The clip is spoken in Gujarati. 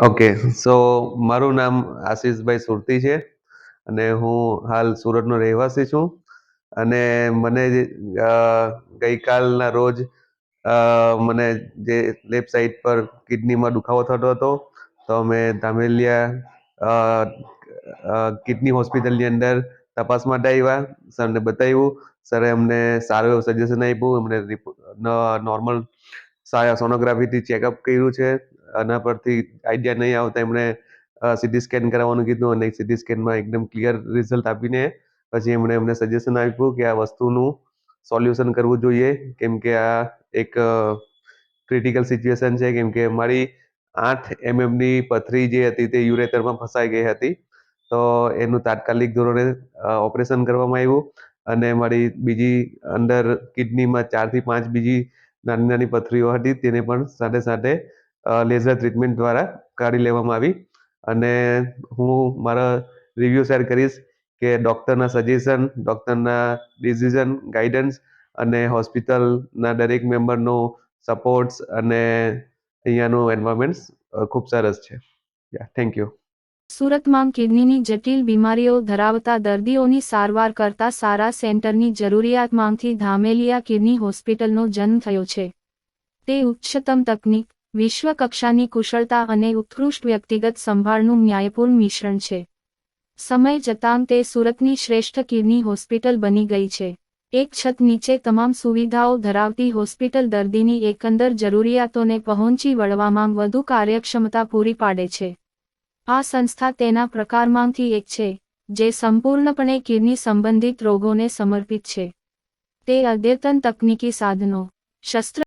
ઓકે, સો મારું નામ આશીષભાઈ સુરતી છે અને હું હાલ સુરતનો રહેવાસી છું. અને મને અ, ગઈકાલના રોજ મને જે લેફ્ટ સાઈડ પર કિડનીમાં દુખાવો થતો હતો, તો અમે ધામેલિયા કિડની હોસ્પિટલની અંદર તપાસ માટે આવ્યા. સરને બતાવ્યું. સરે અમને સારું એવું સજેશન આપ્યું. અમને નોર્મલ સોનોગ્રાફીથી ચેકઅપ કર્યું છે. આના પરથી આઈડિયા નહીં આવતા એમણે સીટી સ્કેન કરાવવાનું કીધું અને સીટી સ્કેનમાં એકદમ ક્લિયર રિઝલ્ટ આપીને પછી એમણે અમને સજેશન આપ્યું કે આ વસ્તુનું સોલ્યુશન કરવું જોઈએ, કેમ કે આ એક ક્રિટિકલ સિચ્યુએશન છે. કેમ કે મારી 8 mmની પથરી જે હતી તે યુરેટરમાં ફસાઈ ગઈ હતી. તો એનું તાત્કાલિક ધોરણે ઓપરેશન કરવામાં આવ્યું અને મારી બીજી અંદર કિડનીમાં 4 થી 5 બીજી નાની નાની પથરીઓ હતી, તેને પણ સાથે સાથે લેઝર ટ્રીટમેન્ટ દ્વારા કાઢી લેવામાં આવી. અને હું મારા રિવ્યૂ શેર કરીશ કે ડૉક્ટરના સજેશન, ડૉક્ટરના ડિસિઝન, ગાઈડન્સ અને હોસ્પિટલના દરેક મેમ્બરનો સપોર્ટ્સ અને અહીંયાનું એન્વાયરમેન્ટ ખૂબ સરસ છે. Thank you. સુરતમાં કિડનીની જટિલ બીમારીઓ ધરાવતા દર્દીઓની સારવાર કરતા સારા સેન્ટરની જરૂરિયાતમાંથી ધામેલિયા કિડની હોસ્પિટલનો જન્મ થયો છે. તે ઉચ્ચતમ તકનીક, વિશ્વ કક્ષાની કુશળતા અને ઉત્કૃષ્ટ વ્યક્તિગત સંભાળનું ન્યાયપૂર્ણ મિશ્રણ છે. સમય જતાં તે સુરતની શ્રેષ્ઠ કિડની હોસ્પિટલ બની ગઈ છે. એક છત નીચે તમામ સુવિધાઓ ધરાવતી હોસ્પિટલ દર્દીની એકંદર જરૂરિયાતોને પહોંચી વળવામાં વધુ કાર્યક્ષમતા પૂરી પાડે છે. આ સંસ્થા તેના પ્રકારમાંથી એક છે, જે સંપૂર્ણપણે કિડની સંબંધિત રોગોને સમર્પિત છે. તે અદ્યતન તકનીકી સાધનો, શસ્ત્ર